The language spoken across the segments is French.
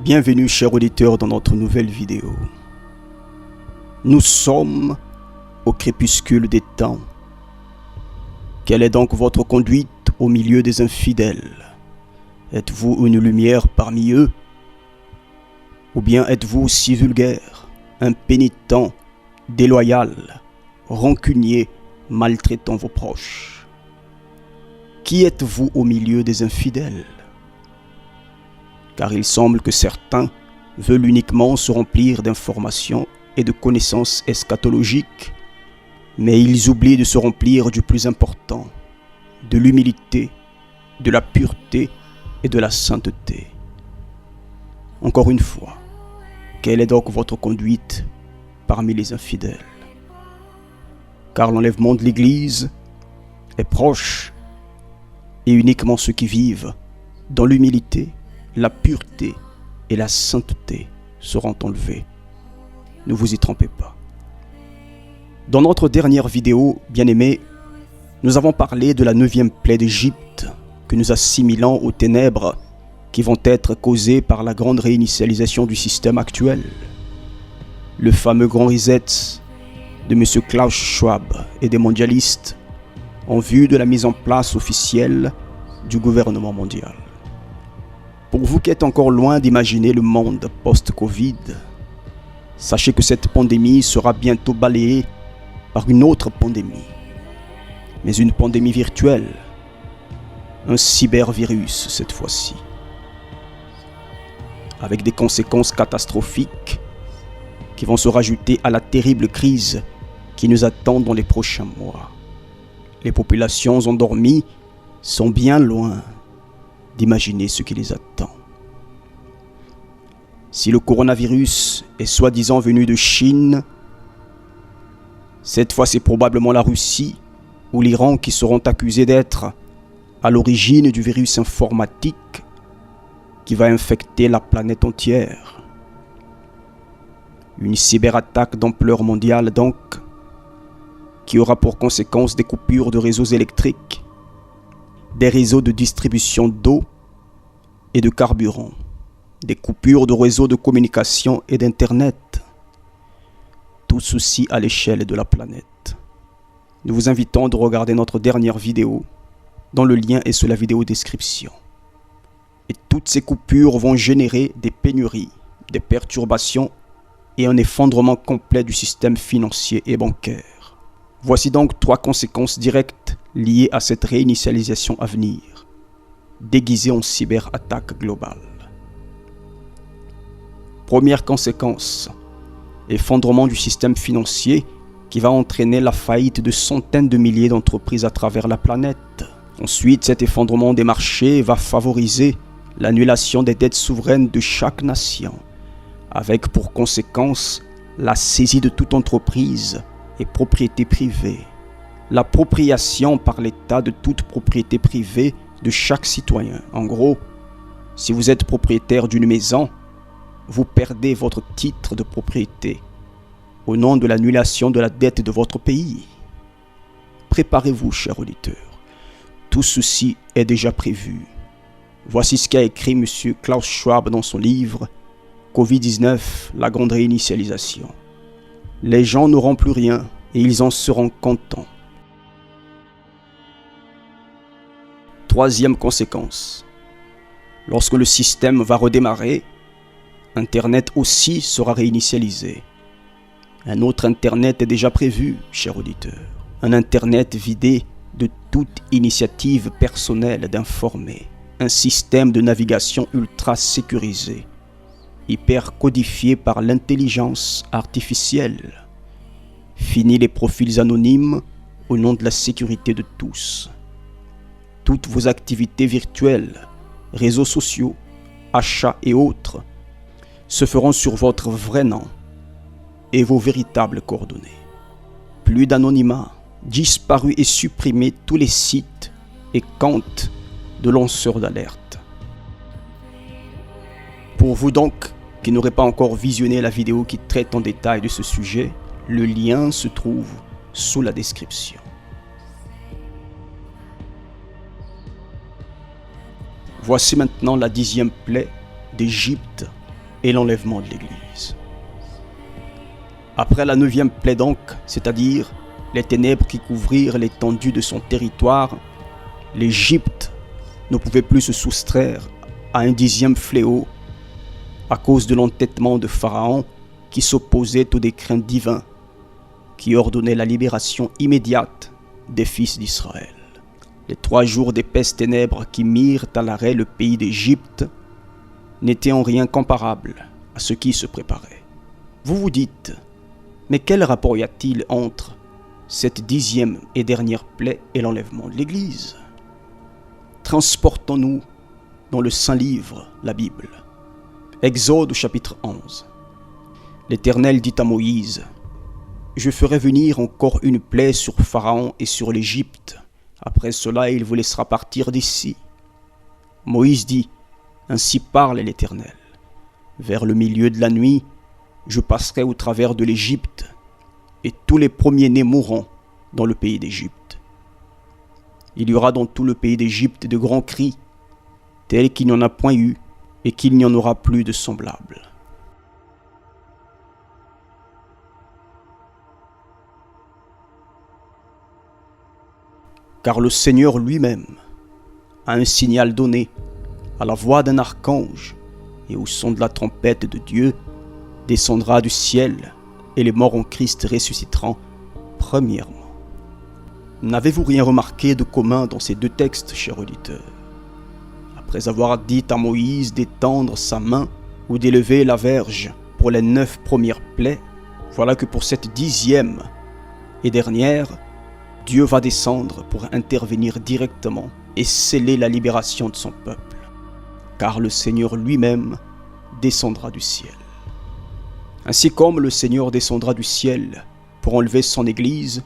Bienvenue chers auditeurs dans notre nouvelle vidéo. Nous sommes au crépuscule des temps. Quelle est donc votre conduite au milieu des infidèles? Êtes-vous une lumière parmi eux? Ou bien êtes-vous aussi vulgaire, impénitent, déloyal, rancunier, maltraitant vos proches? Qui êtes-vous au milieu des infidèles? Car il semble que certains veulent uniquement se remplir d'informations et de connaissances eschatologiques, mais ils oublient de se remplir du plus important, de l'humilité, de la pureté et de la sainteté. Encore une fois, quelle est donc votre conduite parmi les infidèles? Car l'enlèvement de l'Église est proche et uniquement ceux qui vivent dans l'humilité, la pureté et la sainteté seront enlevés. Ne vous y trompez pas. Dans notre dernière vidéo, bien-aimés, nous avons parlé de la 9e plaie d'Égypte que nous assimilons aux ténèbres qui vont être causées par la grande réinitialisation du système actuel. Le fameux grand reset de M. Klaus Schwab et des mondialistes en vue de la mise en place officielle du gouvernement mondial. Pour vous qui êtes encore loin d'imaginer le monde post-Covid, sachez que cette pandémie sera bientôt balayée par une autre pandémie, mais une pandémie virtuelle, un cybervirus cette fois-ci, avec des conséquences catastrophiques qui vont se rajouter à la terrible crise qui nous attend dans les prochains mois. Les populations endormies sont bien loin d'imaginer ce qui les attend. Si le coronavirus est soi-disant venu de Chine, cette fois c'est probablement la Russie ou l'Iran qui seront accusés d'être à l'origine du virus informatique qui va infecter la planète entière. Une cyberattaque d'ampleur mondiale donc, qui aura pour conséquence des coupures de réseaux électriques, des réseaux de distribution d'eau et de carburant, des coupures de réseaux de communication et d'internet, tout ceci à l'échelle de la planète. Nous vous invitons de regarder notre dernière vidéo, dont le lien est sous la vidéo description. Et toutes ces coupures vont générer des pénuries, des perturbations et un effondrement complet du système financier et bancaire. Voici donc 3 conséquences directes liées à cette réinitialisation à venir, déguisée en cyberattaque globale. Première conséquence, effondrement du système financier qui va entraîner la faillite de centaines de milliers d'entreprises à travers la planète. Ensuite, cet effondrement des marchés va favoriser l'annulation des dettes souveraines de chaque nation, avec pour conséquence la saisie de toute entreprise et propriété privée, l'appropriation par l'État de toute propriété privée de chaque citoyen. En gros, si vous êtes propriétaire d'une maison, vous perdez votre titre de propriété au nom de l'annulation de la dette de votre pays. Préparez-vous, chers auditeurs. Tout ceci est déjà prévu. Voici ce qu'a écrit M. Klaus Schwab dans son livre « Covid-19, la grande réinitialisation ». Les gens n'auront plus rien et ils en seront contents. Troisième conséquence. Lorsque le système va redémarrer, Internet aussi sera réinitialisé. Un autre Internet est déjà prévu, chers auditeurs. Un Internet vidé de toute initiative personnelle d'informer. Un système de navigation ultra sécurisé, hyper codifié par l'intelligence artificielle. Fini les profils anonymes au nom de la sécurité de tous. Toutes vos activités virtuelles, réseaux sociaux, achats et autres se feront sur votre vrai nom et vos véritables coordonnées. Plus d'anonymat, disparu et supprimé tous les sites et comptes de lanceurs d'alerte. Pour vous donc qui n'aurez pas encore visionné la vidéo qui traite en détail de ce sujet, le lien se trouve sous la description. Voici maintenant la 10e plaie d'Égypte et l'enlèvement de l'Église. Après la 9e plaie donc, c'est-à-dire les ténèbres qui couvrirent l'étendue de son territoire, l'Égypte ne pouvait plus se soustraire à un 10e fléau à cause de l'entêtement de Pharaon qui s'opposait au décret divin qui ordonnait la libération immédiate des fils d'Israël. Les 3 jours d'épaisses ténèbres qui mirent à l'arrêt le pays d'Égypte n'étaient en rien comparables à ce qui se préparait. Vous vous dites, mais quel rapport y a-t-il entre cette 10e et dernière plaie et l'enlèvement de l'Église? Transportons-nous dans le Saint Livre, la Bible. Exode chapitre 11. L'Éternel dit à Moïse, « Je ferai venir encore une plaie sur Pharaon et sur l'Égypte. Après cela, il vous laissera partir d'ici. » Moïse dit, « Ainsi parle l'Éternel. Vers le milieu de la nuit, je passerai au travers de l'Égypte, et tous les premiers-nés mourront dans le pays d'Égypte. Il y aura dans tout le pays d'Égypte de grands cris, tels qu'il n'y en a point eu, et qu'il n'y en aura plus de semblables. » Car le Seigneur lui-même a un signal donné à la voix d'un archange et au son de la trompette de Dieu descendra du ciel et les morts en Christ ressusciteront premièrement. N'avez-vous rien remarqué de commun dans ces 2 textes, chers auditeurs? Après avoir dit à Moïse d'étendre sa main ou d'élever la verge pour les 9 premières plaies, voilà que pour cette 10e et dernière, Dieu va descendre pour intervenir directement et sceller la libération de son peuple, car le Seigneur lui-même descendra du ciel. Ainsi comme le Seigneur descendra du ciel pour enlever son Église,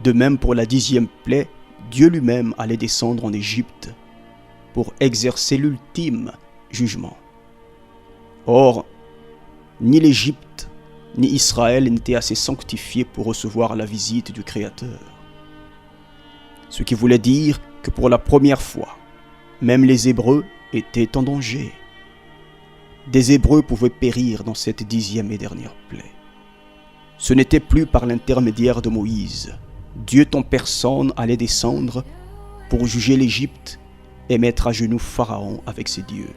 de même pour la 10e plaie, Dieu lui-même allait descendre en Égypte pour exercer l'ultime jugement. Or, ni l'Égypte ni Israël n'étaient assez sanctifiés pour recevoir la visite du Créateur. Ce qui voulait dire que pour la première fois, même les Hébreux étaient en danger. Des Hébreux pouvaient périr dans cette 10e et dernière plaie. Ce n'était plus par l'intermédiaire de Moïse. Dieu en personne allait descendre pour juger l'Égypte et mettre à genoux Pharaon avec ses dieux.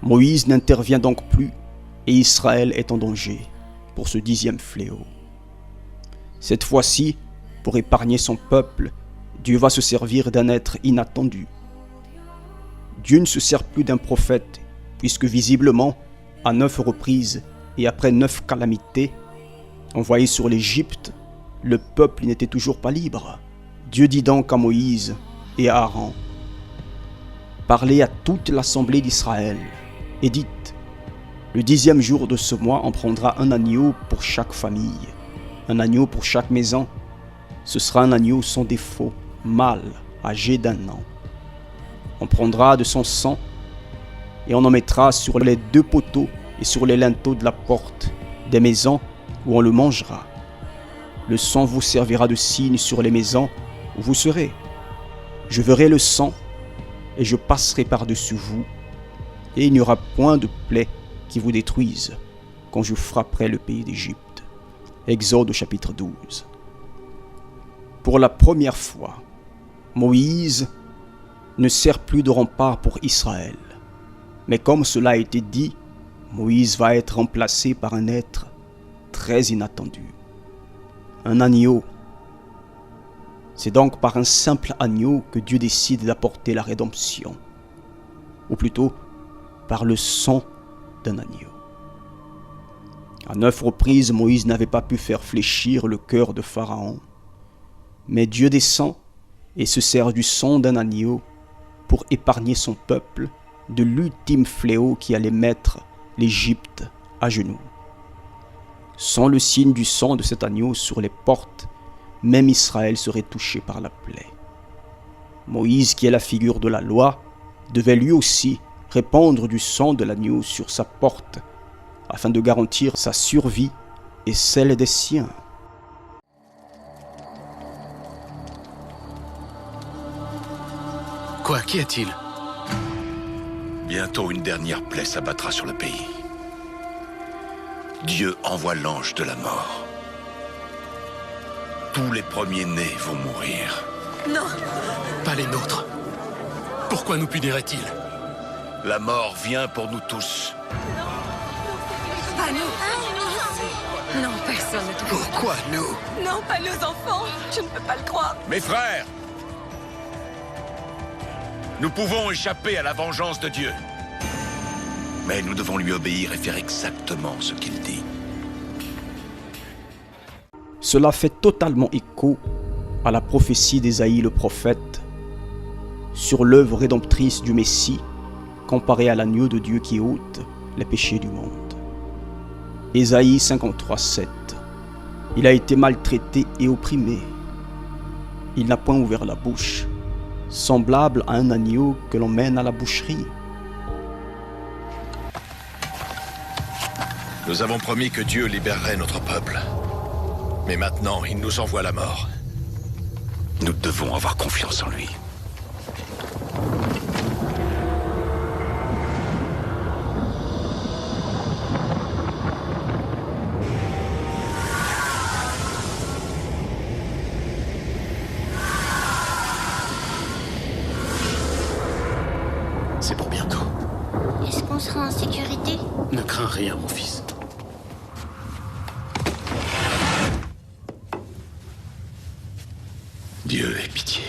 Moïse n'intervient donc plus et Israël est en danger pour ce 10e fléau. Cette fois-ci, pour épargner son peuple, Dieu va se servir d'un être inattendu. Dieu ne se sert plus d'un prophète, puisque visiblement, à 9 reprises et après 9 calamités, envoyées sur l'Égypte, le peuple n'était toujours pas libre. Dieu dit donc à Moïse et à Aaron, « Parlez à toute l'assemblée d'Israël et dites, le 10e jour de ce mois, on prendra un agneau pour chaque famille, un agneau pour chaque maison. Ce sera un agneau sans défaut, mâle, âgé d'1 an. On prendra de son sang et on en mettra sur les 2 poteaux et sur les linteaux de la porte des maisons où on le mangera. Le sang vous servira de signe sur les maisons où vous serez. Je verrai le sang et je passerai par-dessus vous, et il n'y aura point de plaie qui vous détruise quand je frapperai le pays d'Égypte. » Exode chapitre 12. Pour la première fois, Moïse ne sert plus de rempart pour Israël. Mais comme cela a été dit, Moïse va être remplacé par un être très inattendu. Un agneau. C'est donc par un simple agneau que Dieu décide d'apporter la rédemption. Ou plutôt, par le sang d'un agneau. À 9 reprises, Moïse n'avait pas pu faire fléchir le cœur de Pharaon. Mais Dieu descend et se sert du sang d'un agneau pour épargner son peuple de l'ultime fléau qui allait mettre l'Égypte à genoux. Sans le signe du sang de cet agneau sur les portes, même Israël serait touché par la plaie. Moïse, qui est la figure de la loi, devait lui aussi répandre du sang de l'agneau sur sa porte, afin de garantir sa survie et celle des siens. Quoi, qu'y a-t-il? Bientôt une dernière plaie s'abattra sur le pays. Dieu envoie l'ange de la mort. Tous les premiers-nés vont mourir. Non! Pas les nôtres. Pourquoi nous punirait-il? La mort vient pour nous tous. Pas nous! Non, personne ne te croit. Pourquoi nous? Non, pas nos enfants! Je ne peux pas le croire! Mes frères, nous pouvons échapper à la vengeance de Dieu. Mais nous devons lui obéir et faire exactement ce qu'il dit. Cela fait totalement écho à la prophétie d'Ésaïe le prophète sur l'œuvre rédemptrice du Messie comparée à l'agneau de Dieu qui ôte les péchés du monde. Ésaïe 53:7. Il a été maltraité et opprimé. Il n'a point ouvert la bouche, semblable à un agneau que l'on mène à la boucherie. Nous avons promis que Dieu libérerait notre peuple. Mais maintenant, il nous envoie la mort. Nous devons avoir confiance en lui. C'est pour bientôt. Est-ce qu'on sera en sécurité? Ne crains rien, mon fils. Dieu ait pitié.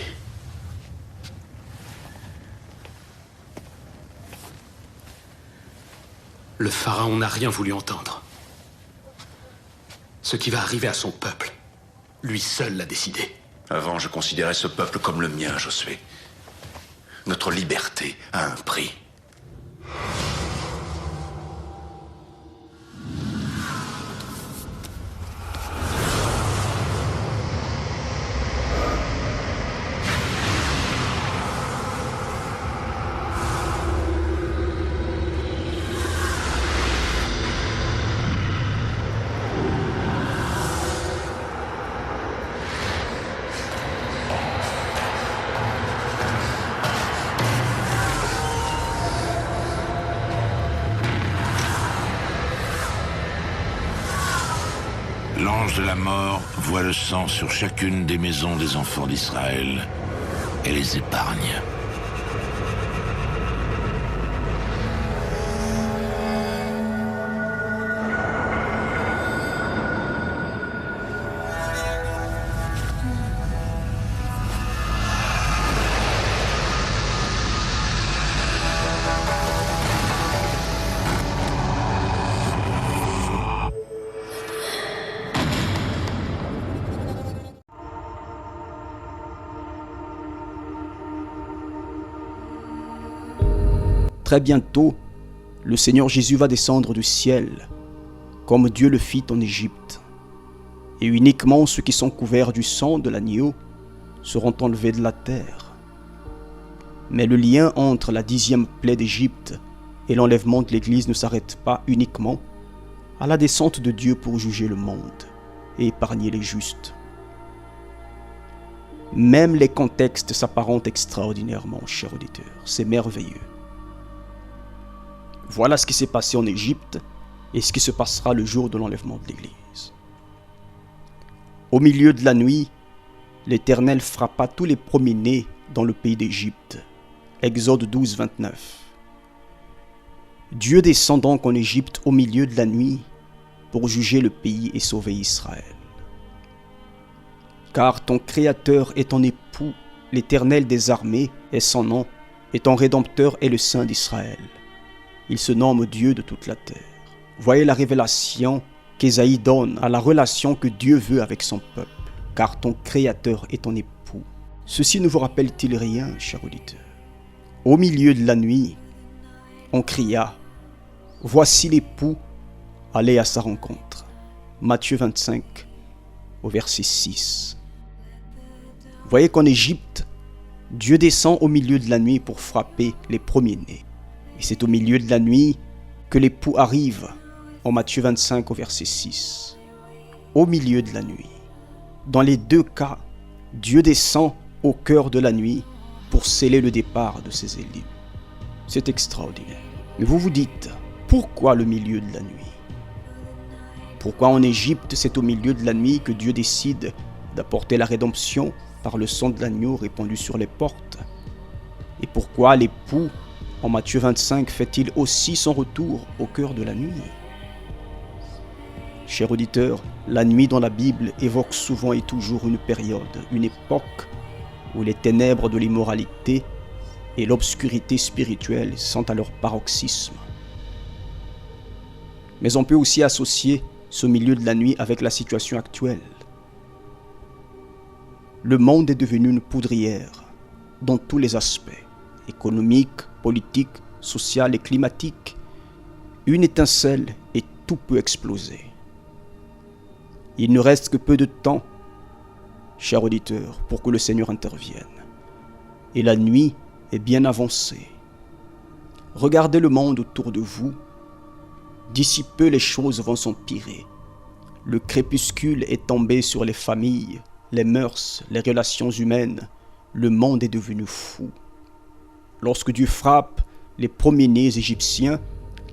Le pharaon n'a rien voulu entendre. Ce qui va arriver à son peuple, lui seul l'a décidé. Avant, je considérais ce peuple comme le mien, Josué. Notre liberté a un prix. L'ange de la mort voit le sang sur chacune des maisons des enfants d'Israël et les épargne. Très bientôt, le Seigneur Jésus va descendre du ciel, comme Dieu le fit en Égypte. Et uniquement ceux qui sont couverts du sang de l'agneau seront enlevés de la terre. Mais le lien entre la 10e plaie d'Égypte et l'enlèvement de l'Église ne s'arrête pas uniquement à la descente de Dieu pour juger le monde et épargner les justes. Même les contextes s'apparentent extraordinairement, chers auditeurs. C'est merveilleux. Voilà ce qui s'est passé en Égypte et ce qui se passera le jour de l'enlèvement de l'Église. Au milieu de la nuit, l'Éternel frappa tous les premiers-nés dans le pays d'Égypte. Exode 12, 29. Dieu descend donc en Égypte au milieu de la nuit pour juger le pays et sauver Israël. Car ton Créateur est ton époux, l'Éternel des armées est son nom, et ton Rédempteur est le Saint d'Israël. Il se nomme Dieu de toute la terre. Voyez la révélation qu'Ésaïe donne à la relation que Dieu veut avec son peuple, car ton Créateur est ton époux. Ceci ne vous rappelle-t-il rien, cher auditeur? Au milieu de la nuit, on cria « Voici l'époux, allez à sa rencontre ». Matthieu 25, au verset 6. Voyez qu'en Égypte, Dieu descend au milieu de la nuit pour frapper les premiers-nés. Et c'est au milieu de la nuit que l'époux arrive, en Matthieu 25 au verset 6. Au milieu de la nuit. Dans les deux cas, Dieu descend au cœur de la nuit pour sceller le départ de ses élus. C'est extraordinaire. Mais vous vous dites, pourquoi le milieu de la nuit? Pourquoi en Égypte, c'est au milieu de la nuit que Dieu décide d'apporter la rédemption par le sang de l'agneau répandu sur les portes? Et pourquoi l'époux, en Matthieu 25, fait-il aussi son retour au cœur de la nuit? Cher auditeur, la nuit dans la Bible évoque souvent et toujours une période, une époque où les ténèbres de l'immoralité et l'obscurité spirituelle sont à leur paroxysme. Mais on peut aussi associer ce milieu de la nuit avec la situation actuelle. Le monde est devenu une poudrière dans tous les aspects, économiques, politiques, sociaux et climatiques. Une étincelle et tout peut exploser. Il ne reste que peu de temps, cher auditeur, pour que le Seigneur intervienne. Et la nuit est bien avancée. Regardez le monde autour de vous. D'ici peu, les choses vont s'empirer. Le crépuscule est tombé sur les familles, les mœurs, les relations humaines. Le monde est devenu fou. Lorsque Dieu frappe les premiers-nés égyptiens,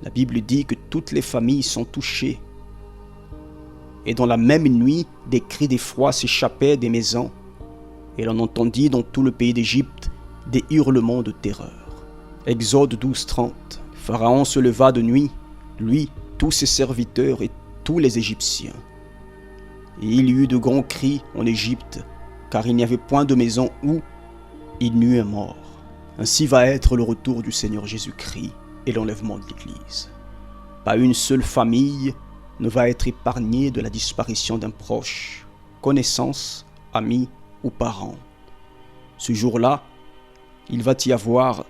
la Bible dit que toutes les familles sont touchées. Et dans la même nuit, des cris d'effroi s'échappaient des maisons, et l'on entendit dans tout le pays d'Égypte des hurlements de terreur. Exode 12:30. Pharaon se leva de nuit, lui, tous ses serviteurs et tous les Égyptiens. Et il y eut de grands cris en Égypte, car il n'y avait point de maison où il n'y eût un mort. Ainsi va être le retour du Seigneur Jésus-Christ et l'enlèvement de l'Église. Pas une seule famille ne va être épargnée de la disparition d'un proche, connaissance, ami ou parent. Ce jour-là, il va y avoir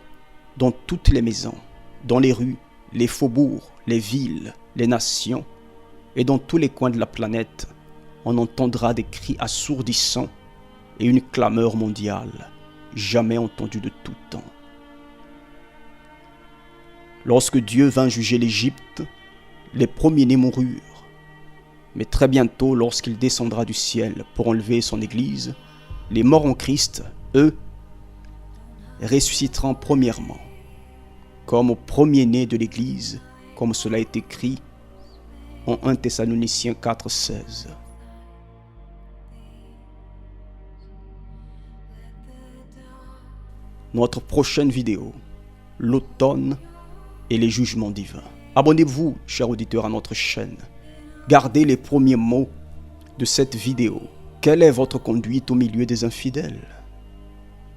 dans toutes les maisons, dans les rues, les faubourgs, les villes, les nations et dans tous les coins de la planète, on entendra des cris assourdissants et une clameur mondiale, jamais entendue de tout temps. Lorsque Dieu vint juger l'Égypte, les premiers-nés moururent. Mais très bientôt, lorsqu'il descendra du ciel pour enlever son Église, les morts en Christ, eux, ressusciteront premièrement, comme aux premiers-nés de l'Église, comme cela est écrit en 1 Thessaloniciens 4:16. Notre prochaine vidéo, l'automne et les jugements divins. Abonnez-vous, chers auditeurs, à notre chaîne. Gardez les premiers mots de cette vidéo. Quelle est votre conduite au milieu des infidèles?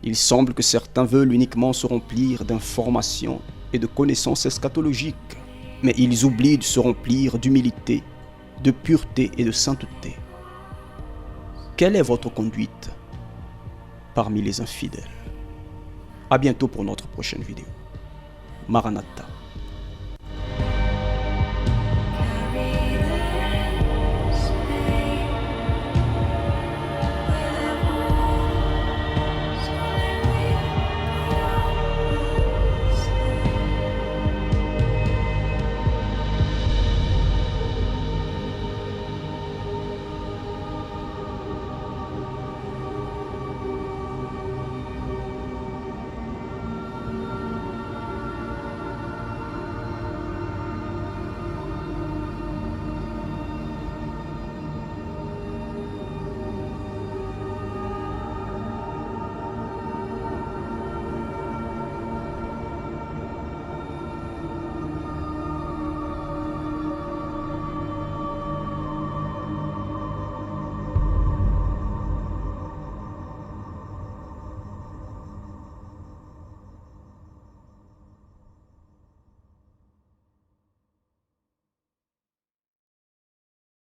Il semble que certains veulent uniquement se remplir d'informations et de connaissances eschatologiques, mais ils oublient de se remplir d'humilité, de pureté et de sainteté. Quelle est votre conduite parmi les infidèles? À bientôt pour notre prochaine vidéo. Maranatha.